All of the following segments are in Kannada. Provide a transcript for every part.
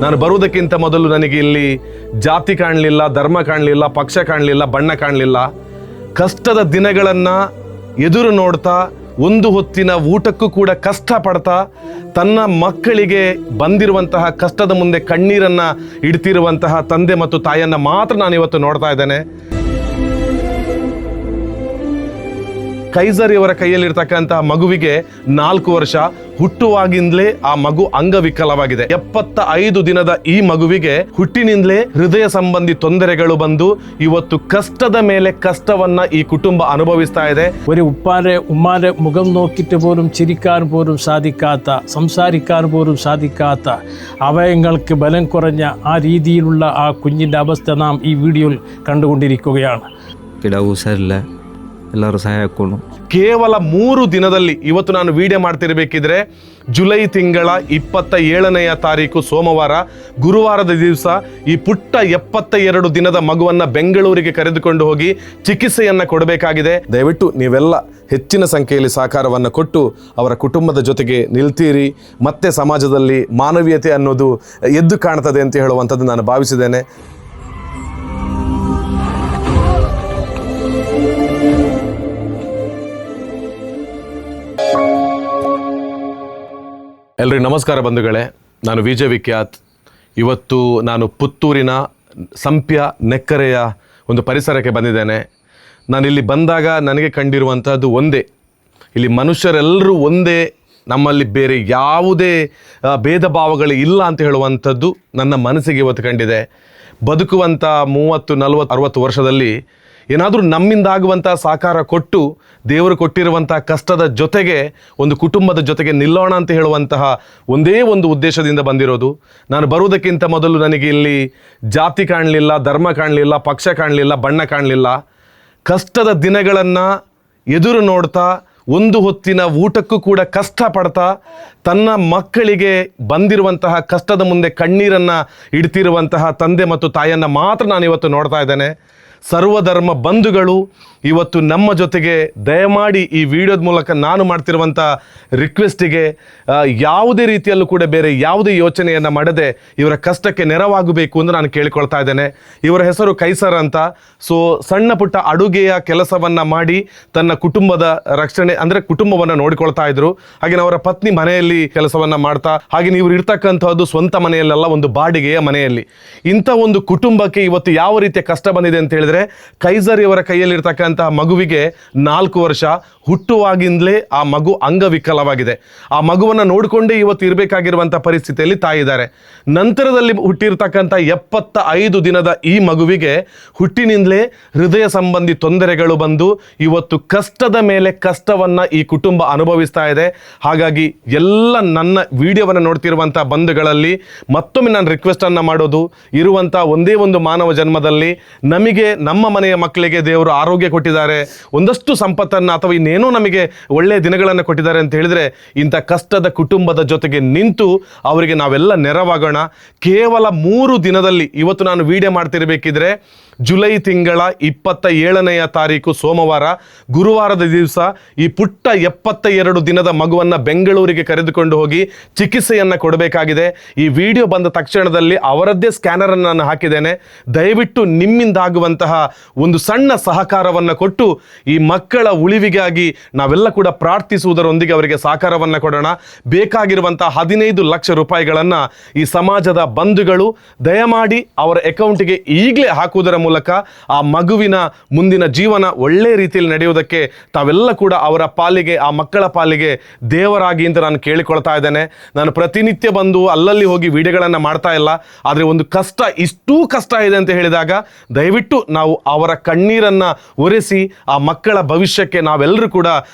ನಾನು ಬರುವುದಕ್ಕಿಂತ ಮೊದಲು ನನಗೆ ಇಲ್ಲಿ ಜಾತಿ ಕಾಣಲಿಲ್ಲ, ಧರ್ಮ ಕಾಣಲಿಲ್ಲ, ಪಕ್ಷ ಕಾಣಲಿಲ್ಲ, ಬಣ್ಣ ಕಾಣಲಿಲ್ಲ. ಕಷ್ಟದ ದಿನಗಳನ್ನು ಎದುರು ನೋಡ್ತಾ, ಒಂದು ಹೊತ್ತಿನ ಊಟಕ್ಕೂ ಕೂಡ ಕಷ್ಟಪಡ್ತಾ, ತನ್ನ ಮಕ್ಕಳಿಗೆ ಬಂದಿರುವಂತಹ ಕಷ್ಟದ ಮುಂದೆ ಕಣ್ಣೀರನ್ನು ಇಡ್ತಿರುವಂತಹ ತಂದೆ ಮತ್ತು ತಾಯಿಯನ್ನು ಮಾತ್ರ ನಾನು ಇವತ್ತು ನೋಡ್ತಾ ಇದ್ದೇನೆ. ಕೈಸರ್ ಇವರ ಕೈಯಲ್ಲಿರ್ತಕ್ಕಂತಹ ಮಗುವಿಗೆ 4 ವರ್ಷ. ಹುಟ್ಟುವಾಗಿಂದಲೇ ಆ ಮಗು ಅಂಗವಿಕಲವಾಗಿದೆ. 75 ದಿನದ ಈ ಮಗುವಿಗೆ ಹುಟ್ಟಿನಿಂದಲೇ ಹೃದಯ ಸಂಬಂಧಿ ತೊಂದರೆಗಳು ಬಂದು ಇವತ್ತು കഷ്ടದ ಮೇಲೆ കഷ്ടവನ್ನ ഈ കുടുംബ അനുഭവിಸ್ತಾ ಇದೆ. ഒരു ഉമ്മാരെ മുഖം നോക്കിയിട്ട് പോലും ചിരിക്കാൻ പോലും സാധിക്കാത്ത, സംസാരിക്കാൻ പോലും സാധിക്കാത്ത, അവയവങ്ങൾക്ക് ബലം കുറഞ്ഞ ആ രീതിയിലുള്ള ആ കുഞ്ഞിൻ്റെ അവസ്ഥ നാം ഈ വീഡിയോയിൽ കണ്ടുകൊണ്ടിരിക്കുകയാണ്. കിടവു സരില്ല, ಎಲ್ಲರೂ ಸಹಾಯ ಹಾಕೊಂಡು ಕೇವಲ 3 ದಿನದಲ್ಲಿ ಇವತ್ತು ನಾನು ವಿಡಿಯೋ ಮಾಡ್ತಿರ್ಬೇಕಿದ್ರೆ ಜುಲೈ ತಿಂಗಳ 27ನೆಯ ತಾರೀಕು ಸೋಮವಾರ, ಗುರುವಾರದ ದಿವಸ ಈ ಪುಟ್ಟ 72 ದಿನದ ಮಗುವನ್ನ ಬೆಂಗಳೂರಿಗೆ ಕರೆದುಕೊಂಡು ಹೋಗಿ ಚಿಕಿತ್ಸೆಯನ್ನ ಕೊಡಬೇಕಾಗಿದೆ. ದಯವಿಟ್ಟು ನೀವೆಲ್ಲ ಹೆಚ್ಚಿನ ಸಂಖ್ಯೆಯಲ್ಲಿ ಸಹಕಾರವನ್ನು ಕೊಟ್ಟು ಅವರ ಕುಟುಂಬದ ಜೊತೆಗೆ ನಿಲ್ತೀರಿ. ಮತ್ತೆ ಸಮಾಜದಲ್ಲಿ ಮಾನವೀಯತೆ ಅನ್ನೋದು ಎದ್ದು ಕಾಣ್ತದೆ ಅಂತ ಹೇಳುವಂಥದ್ದು ನಾನು ಭಾವಿಸಿದ್ದೇನೆ. ಎಲ್ರಿಗೂ ನಮಸ್ಕಾರ ಬಂಧುಗಳೇ, ನಾನು ವಿಜಯ್ ವಿಖ್ಯಾತ್. ಇವತ್ತು ನಾನು ಪುತ್ತೂರಿನ ಸಂಪ್ಯ ನೆಕ್ಕರೆಯ ಒಂದು ಪರಿಸರಕ್ಕೆ ಬಂದಿದ್ದೇನೆ. ನಾನಿಲ್ಲಿ ಬಂದಾಗ ನನಗೆ ಕಂಡಿರುವಂಥದ್ದು ಒಂದೇ, ಇಲ್ಲಿ ಮನುಷ್ಯರೆಲ್ಲರೂ ಒಂದೇ, ನಮ್ಮಲ್ಲಿ ಬೇರೆ ಯಾವುದೇ ಭೇದ ಭಾವಗಳು ಇಲ್ಲ ಅಂತ ಹೇಳುವಂಥದ್ದು ನನ್ನ ಮನಸ್ಸಿಗೆ ಇವತ್ತು ಕಂಡಿದೆ. ಬದುಕುವಂಥ 30, 40, 60 ವರ್ಷದಲ್ಲಿ ಏನಾದರೂ ನಮ್ಮಿಂದಾಗುವಂಥ ಸಹಕಾರ ಕೊಟ್ಟು ದೇವರು ಕೊಟ್ಟಿರುವಂಥ ಕಷ್ಟದ ಜೊತೆಗೆ ಒಂದು ಕುಟುಂಬದ ಜೊತೆಗೆ ನಿಲ್ಲೋಣ ಅಂತ ಹೇಳುವಂತಹ ಒಂದೇ ಒಂದು ಉದ್ದೇಶದಿಂದ ಬಂದಿರೋದು. ನಾನು ಬರುವುದಕ್ಕಿಂತ ಮೊದಲು ನನಗೆ ಇಲ್ಲಿ ಜಾತಿ ಕಾಣಲಿಲ್ಲ, ಧರ್ಮ ಕಾಣಲಿಲ್ಲ, ಪಕ್ಷ ಕಾಣಲಿಲ್ಲ, ಬಣ್ಣ ಕಾಣಲಿಲ್ಲ. ಕಷ್ಟದ ದಿನಗಳನ್ನು ಎದುರು ನೋಡ್ತಾ, ಒಂದು ಹೊತ್ತಿನ ಊಟಕ್ಕೂ ಕೂಡ ಕಷ್ಟಪಡ್ತಾ, ತನ್ನ ಮಕ್ಕಳಿಗೆ ಬಂದಿರುವಂತಹ ಕಷ್ಟದ ಮುಂದೆ ಕಣ್ಣೀರನ್ನು ಇಡ್ತಿರುವಂತಹ ತಂದೆ ಮತ್ತು ತಾಯಿಯನ್ನು ಮಾತ್ರ ನಾನು ಇವತ್ತು ನೋಡ್ತಾ ಇದ್ದೇನೆ. ಸರ್ವಧರ್ಮ ಬಂಧುಗಳು ಇವತ್ತು ನಮ್ಮ ಜೊತೆಗೆ ದಯಮಾಡಿ ಈ ವಿಡಿಯೋದ ಮೂಲಕ ನಾನು ಮಾಡ್ತಿರುವಂಥ ರಿಕ್ವೆಸ್ಟಿಗೆ ಯಾವುದೇ ರೀತಿಯಲ್ಲೂ ಕೂಡ ಬೇರೆ ಯಾವುದೇ ಯೋಚನೆಯನ್ನು ಮಾಡದೆ ಇವರ ಕಷ್ಟಕ್ಕೆ ನೆರವಾಗಬೇಕು ಎಂದು ನಾನು ಕೇಳಿಕೊಳ್ತಾ ಇದ್ದೇನೆ. ಇವರ ಹೆಸರು ಕೈಸರ್ ಅಂತ. ಸೊ ಸಣ್ಣ ಪುಟ್ಟ ಅಡುಗೆಯ ಕೆಲಸವನ್ನು ಮಾಡಿ ತನ್ನ ಕುಟುಂಬದ ರಕ್ಷಣೆ ಅಂದರೆ ಕುಟುಂಬವನ್ನು ನೋಡಿಕೊಳ್ತಾ ಇದ್ರು. ಹಾಗೆ ಅವರ ಪತ್ನಿ ಮನೆಯಲ್ಲಿ ಕೆಲಸವನ್ನು ಮಾಡ್ತಾ, ಹಾಗೆ ಇವರು ಇರ್ತಕ್ಕಂಥದ್ದು ಸ್ವಂತ ಮನೆಯಲ್ಲೆಲ್ಲ ಒಂದು ಬಾಡಿಗೆಯ ಮನೆಯಲ್ಲಿ. ಇಂಥ ಒಂದು ಕುಟುಂಬಕ್ಕೆ ಇವತ್ತು ಯಾವ ರೀತಿಯ ಕಷ್ಟ ಬಂದಿದೆ ಅಂತ ಹೇಳಿದ್ರೆ, ಕೈಸರ್ ಇವರ ಕೈಯಲ್ಲಿರ್ತಕ್ಕಂಥ ಮಗುವಿಗೆ 4 ವರ್ಷ. ಹುಟ್ಟುವಾಗಿಂದಲೇ ಆ ಮಗು ಅಂಗವಿಕಲವಾಗಿದೆ. ಆ ಮಗುವನ್ನು ನೋಡಿಕೊಂಡೇ ಇವತ್ತು ಇರಬೇಕಾಗಿರುವಂಥ ಪರಿಸ್ಥಿತಿಯಲ್ಲಿ ತಾಯಿದ್ದಾರೆ. ನಂತರದಲ್ಲಿ ಹುಟ್ಟಿರ್ತಕ್ಕಂಥ 75 ದಿನದ ಈ ಮಗುವಿಗೆ ಹುಟ್ಟಿನಿಂದಲೇ ಹೃದಯ ಸಂಬಂಧಿ ತೊಂದರೆಗಳು ಬಂದು ಇವತ್ತು ಕಷ್ಟದ ಮೇಲೆ ಕಷ್ಟವನ್ನು ಈ ಕುಟುಂಬ ಅನುಭವಿಸ್ತಾ ಇದೆ. ಹಾಗಾಗಿ ಎಲ್ಲ ನನ್ನ ವಿಡಿಯೋವನ್ನು ನೋಡ್ತಿರುವಂಥ ಬಂಧುಗಳಲ್ಲಿ ಮತ್ತೊಮ್ಮೆ ನಾನು ರಿಕ್ವೆಸ್ಟನ್ನು ಮಾಡೋದು, ಇರುವಂಥ ಒಂದೇ ಒಂದು ಮಾನವ ಜನ್ಮದಲ್ಲಿ ನಮಗೆ ನಮ್ಮ ಮನೆಯ ಮಕ್ಕಳಿಗೆ ದೇವರು ಆರೋಗ್ಯ ಕೊಟ್ಟಿದ್ದಾರೆ, ಒಂದಷ್ಟು ಸಂಪತ್ತನ್ನು ಅಥವಾ ಇನ್ನೇನೋ ನಮಗೆ ಒಳ್ಳೆಯ ದಿನಗಳನ್ನು ಕೊಟ್ಟಿದ್ದಾರೆ ಅಂತ ಹೇಳಿದರೆ, ಇಂಥ ಕಷ್ಟದ ಕುಟುಂಬದ ಜೊತೆಗೆ ನಿಂತು ಅವರಿಗೆ ನಾವೆಲ್ಲ ನೆರವಾಗೋಣ. ಕೇವಲ 3 ದಿನದಲ್ಲಿ ಇವತ್ತು ನಾನು ವಿಡಿಯೋ ಮಾಡ್ತಿರ್ಬೇಕಿದ್ರೆ ಜುಲೈ ತಿಂಗಳ 27ನೆಯ ತಾರೀಕು ಸೋಮವಾರ, ಗುರುವಾರದ ದಿವಸ ಈ ಪುಟ್ಟ 72 ದಿನದ ಮಗುವನ್ನು ಬೆಂಗಳೂರಿಗೆ ಕರೆದುಕೊಂಡು ಹೋಗಿ ಚಿಕಿತ್ಸೆಯನ್ನು ಕೊಡಬೇಕಾಗಿದೆ. ಈ ವಿಡಿಯೋ ಬಂದ ತಕ್ಷಣದಲ್ಲಿ ಅವರದ್ದೇ ಸ್ಕ್ಯಾನರನ್ನು ನಾನು ಹಾಕಿದ್ದೇನೆ. ದಯವಿಟ್ಟು ನಿಮ್ಮಿಂದಾಗುವಂತಹ ಒಂದು ಸಣ್ಣ ಸಹಕಾರವನ್ನು ಕೊಟ್ಟು ಈ ಮಕ್ಕಳ ಉಳಿವಿಗಾಗಿ ನಾವೆಲ್ಲ ಕೂಡ ಪ್ರಾರ್ಥಿಸುವುದರೊಂದಿಗೆ ಅವರಿಗೆ ಸಹಕಾರವನ್ನು ಕೊಡೋಣ. ಬೇಕಾಗಿರುವಂಥ 15 ಲಕ್ಷ ರೂಪಾಯಿಗಳನ್ನು ಈ ಸಮಾಜದ ಬಂಧುಗಳು ದಯಮಾಡಿ ಅವರ ಅಕೌಂಟಿಗೆ ಈಗಲೇ ಹಾಕುವುದರ ಮೂಲಕ ಆ ಮಗುವಿನ ಮುಂದಿನ ಜೀವನ ಒಳ್ಳೆ ರೀತಿಯಲ್ಲಿ ನಡೆಯುವುದಕ್ಕೆ ತಾವೆಲ್ಲ ಕೂಡ ಅವರ ಪಾಲಿಗೆ, ಆ ಮಕ್ಕಳ ಪಾಲಿಗೆ ದೇವರಾಗಿ ಅಂತ ನಾನು ಕೇಳಿಕೊಳ್ತಾ ಇದ್ದೇನೆ. ನಾನು ಪ್ರತಿನಿತ್ಯ ಬಂದು ಅಲ್ಲಲ್ಲಿ ಹೋಗಿ ವಿಡಿಯೋಗಳನ್ನು ಮಾಡ್ತಾ ಇಲ್ಲ. ಆದರೆ ಒಂದು ಕಷ್ಟ, ಇಷ್ಟೂ ಕಷ್ಟ ಇದೆ ಅಂತ ಹೇಳಿದಾಗ ದಯವಿಟ್ಟು ನಾವು ಅವರ ಕಣ್ಣೀರನ್ನು ಒರೆಸಿ ಆ ಮಕ್ಕಳ ಭವಿಷ್ಯಕ್ಕೆ ನಾವೆಲ್ಲರೂ ಕೂಡ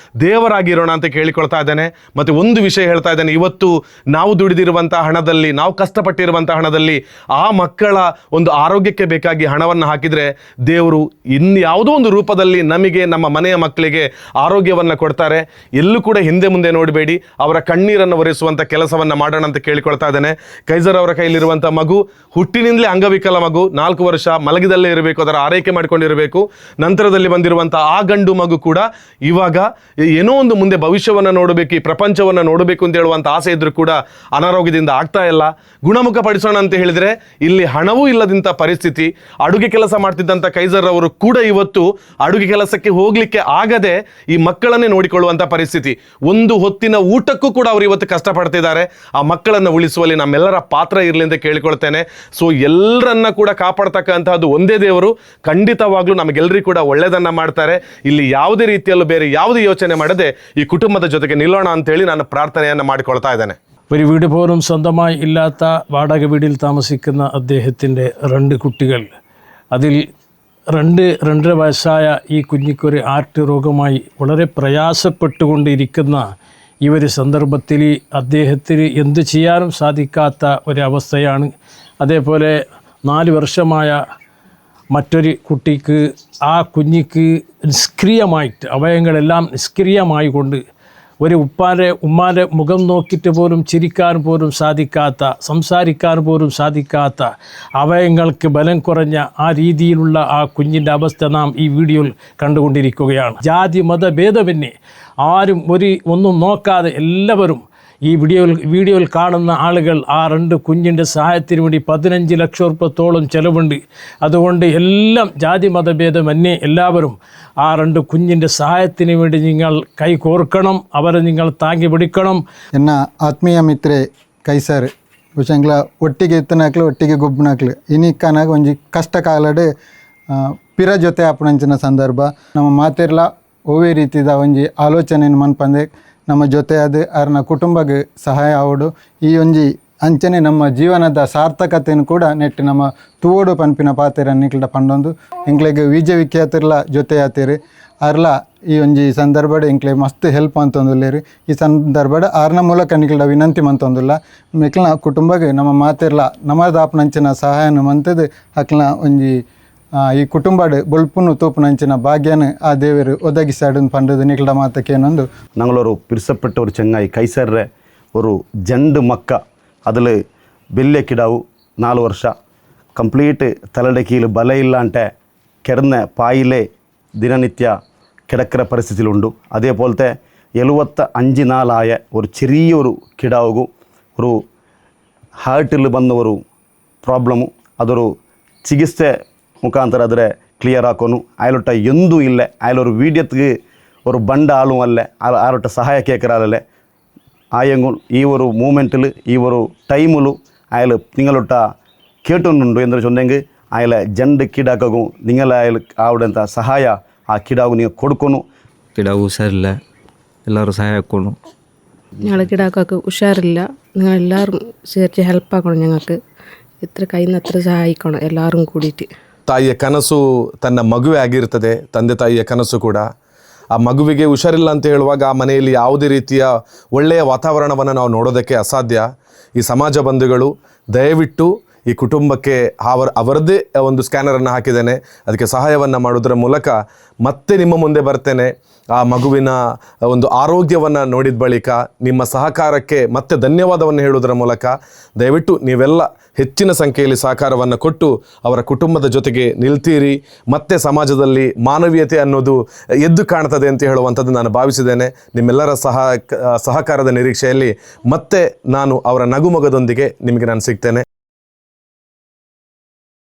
ದೇವರಾಗಿರೋಣ ಅಂತ ಕೇಳಿಕೊಳ್ತಾ ಇದ್ದೇನೆ. ಮತ್ತು ಒಂದು ವಿಷಯ ಹೇಳ್ತಾ ಇದ್ದೇನೆ, ಇವತ್ತು ನಾವು ದುಡಿದಿರುವಂಥ ಹಣದಲ್ಲಿ, ನಾವು ಕಷ್ಟಪಟ್ಟಿರುವಂಥ ಹಣದಲ್ಲಿ ಆ ಮಕ್ಕಳ ಒಂದು ಆರೋಗ್ಯಕ್ಕೆ ಬೇಕಾಗಿ ಹಣವನ್ನು ಹಾಕಿ ಹಾಕಿದರೆ ದೇವರು ಇನ್ಯಾವುದೋ ಒಂದು ರೂಪದಲ್ಲಿ ನಮಗೆ, ನಮ್ಮ ಮನೆಯ ಮಕ್ಕಳಿಗೆ ಆರೋಗ್ಯವನ್ನು ಕೊಡ್ತಾರೆ. ಎಲ್ಲೂ ಕೂಡ ಹಿಂದೆ ಮುಂದೆ ನೋಡಬೇಡಿ, ಅವರ ಕಣ್ಣೀರನ್ನು ಒರೆಸುವಂಥ ಕೆಲಸವನ್ನು ಮಾಡೋಣ ಅಂತ ಕೇಳಿಕೊಳ್ತಾ ಇದ್ದೇನೆ. ಕೈಸರ್ ಅವರ ಕೈಲಿರುವಂಥ ಮಗು ಹುಟ್ಟಿನಿಂದಲೇ ಅಂಗವಿಕಲ ಮಗು, 4 ವರ್ಷ ಮಲಗಿದಲ್ಲೇ ಇರಬೇಕು, ಅದರ ಆರೈಕೆ ಮಾಡಿಕೊಂಡಿರಬೇಕು. ನಂತರದಲ್ಲಿ ಬಂದಿರುವಂಥ ಆ ಗಂಡು ಮಗು ಕೂಡ ಇವಾಗ ಏನೋ ಒಂದು ಮುಂದೆ ಭವಿಷ್ಯವನ್ನು ನೋಡಬೇಕು, ಈ ಪ್ರಪಂಚವನ್ನು ನೋಡಬೇಕು ಅಂತ ಹೇಳುವಂಥ ಆಸೆ ಇದ್ರೂ ಕೂಡ ಅನಾರೋಗ್ಯದಿಂದ ಆಗ್ತಾ ಇಲ್ಲ. ಗುಣಮುಖ ಪಡಿಸೋಣ ಅಂತ ಹೇಳಿದರೆ ಇಲ್ಲಿ ಹಣವೂ ಇಲ್ಲದಂಥ ಪರಿಸ್ಥಿತಿ. ಅಡುಗೆ ಕೆಲಸ ಮಾಡ್ತಿದ್ದಂಥ ಕೈಸರ್ ಅವರು ಕೂಡ ಇವತ್ತು ಅಡುಗೆ ಕೆಲಸಕ್ಕೆ ಹೋಗಲಿಕ್ಕೆ ಆಗದೆ ಈ ಮಕ್ಕಳನ್ನೇ ನೋಡಿಕೊಳ್ಳುವಂಥ ಪರಿಸ್ಥಿತಿ. ಒಂದು ಹೊತ್ತಿನ ಊಟಕ್ಕೂ ಕೂಡ ಅವರು ಇವತ್ತು ಕಷ್ಟಪಡ್ತಿದ್ದಾರೆ. ಆ ಮಕ್ಕಳನ್ನು ಉಳಿಸುವಲ್ಲಿ ನಮ್ಮೆಲ್ಲರ ಪಾತ್ರ ಇರಲಿ ಅಂತ ಕೇಳಿಕೊಳ್ತೇನೆ. ಸೊ ಎಲ್ಲರನ್ನ ಕೂಡ ಕಾಪಾಡ್ತಕ್ಕಂತಹದ್ದು ಒಂದೇ ದೇವರು. ಖಂಡಿತವಾಗ್ಲೂ ನಮಗೆಲ್ಲರಿಗೂ ಕೂಡ ಒಳ್ಳೆಯದನ್ನು ಮಾಡ್ತಾರೆ. ಇಲ್ಲಿ ಯಾವುದೇ ರೀತಿಯಲ್ಲೂ ಬೇರೆ ಯಾವುದೇ ಯೋಚನೆ ಮಾಡದೆ ഈ കുടുംബದ ജೊತೆಗೆ നില്ലോಣ ಅಂತೇಳಿ ನಾನು പ്രാർത്ഥനಯನ್ನು ಮಾಡಿಕೊಳ್ತಾ ഇದ್ದೇನೆ. ഒരു വീട് പോലും സ്വന്തമായി ഇല്ലാത്ത വാടക വീട്ടിൽ താമസിക്കുന്ന അദ്ദേഹത്തിൻ്റെ 2 കുട്ടികൾ, അതിൽ 2-2.5 വയസ്സായ ഈ കുഞ്ഞിക്കൊരു ഹാർട്ട് രോഗമായി വളരെ പ്രയാസപ്പെട്ടുകൊണ്ടിരിക്കുന്ന ഈ ഒരു സന്ദർഭത്തിൽ അദ്ദേഹത്തിന് എന്ത് ചെയ്യാനും സാധിക്കാത്ത ഒരവസ്ഥയാണ്. അതേപോലെ 4 വർഷമായ മറ്റൊരു കുട്ടിക്ക്, ആ കുഞ്ഞിക്ക് നിഷ്ക്രിയമായിട്ട് അവയവങ്ങളെല്ലാം നിഷ്ക്രിയമായി കൊണ്ട് ഒരു ഉമ്മാൻ്റെ മുഖം നോക്കിയിട്ട് പോലും ചിരിക്കാൻ പോലും സാധിക്കാത്ത, സംസാരിക്കാൻ പോലും സാധിക്കാത്ത, അവയവങ്ങൾക്ക് ബലം കുറഞ്ഞ ആ രീതിയിലുള്ള ആ കുഞ്ഞിൻ്റെ അവസ്ഥ നാം ഈ വീഡിയോയിൽ കണ്ടുകൊണ്ടിരിക്കുകയാണ്. ജാതി മതഭേദമന്യേ ആരും ഒന്നും നോക്കാതെ എല്ലാവരും ഈ വീഡിയോയിൽ കാണുന്ന ആളുകൾ ആ 2 കുഞ്ഞിൻ്റെ സഹായത്തിന് വേണ്ടി 15 ലക്ഷം രൂപത്തോളം ചെലവുണ്ട്. അതുകൊണ്ട് എല്ലാം ജാതി മതഭേദമന്യേ എല്ലാവരും ആ 2 കുഞ്ഞിൻ്റെ സഹായത്തിന് വേണ്ടി നിങ്ങൾ കൈ കോർക്കണം, അവരെ നിങ്ങൾ താങ്ങി പിടിക്കണം. ಎನ್ನ ಆತ್ಮೀಯ ಮಿತ್ರೆ ಕೈಸರ್ ವಿಷಯಂಗ್ಲ ಒಟ್ಟಿಗೆ ಇತ್ತನಾಕ್ಲು ಒಟ್ಟಿಗೆ ಗೊಬ್ಬನಾಕ್ಲು ಇನಿಕ್ಕನಾಗ ಒಂಜಿ ಕಷ್ಟ ಕಾಲಡ್ ಪಿರ ಜೊತೆ ಆಪಣಂಚಿನ ಸಂದರ್ಭ ನಮ್ಮ ಮಾತಿರ್ಲ ಓವೇ ರೀತಿದ ಒಂಜಿ ಆಲೋಚನೆಯನ್ನು ಮನ್ಪಂದೆ ನಮ್ಮ ಜೊತೆ ಅದು ಅವ್ರನ್ನ ಕುಟುಂಬಕ್ಕೆ ಸಹಾಯ ಆವಡು. ಈ ಒಂಜಿ ಅಂಚನೆ ನಮ್ಮ ಜೀವನದ ಸಾರ್ಥಕತೆಯನ್ನು ಕೂಡ ನೆಟ್ಟು ನಮ್ಮ ತೂವೋಡು ಪನ್ಪಿನ ಪಾತೆರ ನಿಕ್ಲ ಪಂಡೊಂದು ಎಂಕ್ಲೆಗೆ ವಿಜಯ ವಿಖ್ಯಾತಿರ್ಲ ಜೊತೆ ಆತೀರಿ ಅರ್ಲ ಈ ಒಂಜಿ ಸಂದರ್ಭಡ್ ಎಂಕ್ಲೆ ಮಸ್ತ್ ಹೆಲ್ಪ್ ಅಂತಂದುಲ್ಲೇರಿ. ಈ ಸಂದರ್ಭಡ್ ಆರ್ನ ಮೂಲಕ ನಿಕ್ಲ ವಿನಂತಿ ಮಂತೊಂದುಲ್ಲ ಮಿಕ್ಲ ಕುಟುಂಬಕ್ಕೆ ನಮ್ಮ ಮಾತಿರ್ಲ ನಮ್ಮದಾಪನಂಚಿನ ಸಹಾಯನ ಮಂತದ್ದು ಅಕ್ಲ ಒಂಜಿ ಈ ಕುಟುಂಬಡ್ ಬೊಲ್ಪುನು ತೂಪುನಂಚಿನ ಭಾಗ್ಯನ ಆ ದೇವರು ಒದಗಿಸಾಡನ್ ಪಂಡದು ನಿಕ್ಲ ಮಾತಕ್ಕೇನೊಂದು ഞങ്ങളൊരു പിരിസപ്പെട്ട ഒരു ചെങ്ങായി കൈസറിൻ്റെ ഒരു ജണ്ട് മക്ക അതിൽ വലിയ കിടാവു 4 ವರ್ಷ ಕಂಪ್ಲೀಟ್ ತಲೆಡೆ ಕೀಲು ಬಲ ಇಲ್ಲಾಂಟೆ ಕೆಡನೆ ಪಾಯಿಲೆ ದಿನನಿತ್ಯ കിടക്കുന്ന പരിസ്ഥിതിയിലുണ്ട്. അതേപോലത്തെ 75 നാളായ ഒരു ചെറിയൊരു കിടാവുകു ഒരു ഹാർട്ടിൽ വന്ന ഒരു പ്രോബ്ലമು അതൊരു ചികിത്സ ಮುಖಾಂತರ ಆದರೆ ಕ್ಲಿಯರ್ ಹಾಕೋನು ಅಯಲೊಟ್ಟ ಎಂದೂ ಇಲ್ಲ ಅಯಲೊರು ವೀಡಿಯೋತ್ಗೆ ഒരു ಬಂಡ ಆಳು ಅಲ್ಲೇ ಆರೊಟ್ಟ ಸಹಾಯ ಕೇಕರಾಲೇ ಆಯಂಗು ಈ ഒരു ಮೂಮೆಂಟಿൽ ഈ ഒരു ടൈമിൽ അയാൾ നിങ്ങളൊട്ട കേട്ടുന്നുണ്ട് എന്ന് ചൊന്നെങ്കിൽ അയാളെ ജണ്ട് കീടാക്കും നിങ്ങൾ അയാൾ അവിടെ സഹായ ആ കീടാവും നിങ്ങൾ കൊടുക്കുന്നു. കിടാവ് ಹುಷಾರಿಲ್ಲ, എല്ലാവരും സഹായം ആക്കണം. ഞങ്ങളെ കിടാക്കൊക്കെ ഉഷാറില്ല, നിങ്ങളെല്ലാവരും ചേർച്ച് ഹെൽപ്പാക്കണം. ഞങ്ങൾക്ക് എത്ര കയ്യിൽ നിന്ന് എത്ര സഹായിക്കണം എല്ലാവരും കൂടിയിട്ട്. ತಾಯಿಯ ಕನಸು ತನ್ನ ಮಗುವೇ ಆಗಿರ್ತದೆ, ತಂದೆ ತಾಯಿಯ ಕನಸು ಕೂಡ. ಆ ಮಗುವಿಗೆ ಹುಷಾರಿಲ್ಲ ಅಂತ ಹೇಳುವಾಗ ಆ ಮನೆಯಲ್ಲಿ ಯಾವುದೇ ರೀತಿಯ ಒಳ್ಳೆಯ ವಾತಾವರಣವನ್ನು ನಾವು ನೋಡೋದಕ್ಕೆ ಅಸಾಧ್ಯ. ಈ ಸಮಾಜ ಬಂಧುಗಳು ದಯವಿಟ್ಟು ಈ ಕುಟುಂಬಕ್ಕೆ ಅವರದ್ದೇ ಒಂದು ಸ್ಕ್ಯಾನರನ್ನು ಹಾಕಿದ್ದೇನೆ, ಅದಕ್ಕೆ ಸಹಾಯವನ್ನು ಮಾಡೋದ್ರ ಮೂಲಕ ಮತ್ತೆ ನಿಮ್ಮ ಮುಂದೆ ಬರ್ತೇನೆ. ಆ ಮಗುವಿನ ಒಂದು ಆರೋಗ್ಯವನ್ನು ನೋಡಿದ ಬಳಿಕ ನಿಮ್ಮ ಸಹಕಾರಕ್ಕೆ ಮತ್ತೆ ಧನ್ಯವಾದವನ್ನು ಹೇಳುವುದರ ಮೂಲಕ ದಯವಿಟ್ಟು ನೀವೆಲ್ಲ ಹೆಚ್ಚಿನ ಸಂಖ್ಯೆಯಲ್ಲಿ ಸಹಕಾರವನ್ನು ಕೊಟ್ಟು ಅವರ ಕುಟುಂಬದ ಜೊತೆಗೆ ನಿಲ್ತೀರಿ. ಮತ್ತೆ ಸಮಾಜದಲ್ಲಿ ಮಾನವೀಯತೆ ಅನ್ನೋದು ಎದ್ದು ಕಾಣ್ತದೆ ಅಂತ ಹೇಳುವಂಥದ್ದು ನಾನು ಭಾವಿಸಿದ್ದೇನೆ. ನಿಮ್ಮೆಲ್ಲರ ಸಹಕಾರದ ನಿರೀಕ್ಷೆಯಲ್ಲಿ ಮತ್ತೆ ನಾನು ಅವರ ನಗುಮೊಗದೊಂದಿಗೆ ನಿಮಗೆ ನಾನು ಸಿಗ್ತೇನೆ.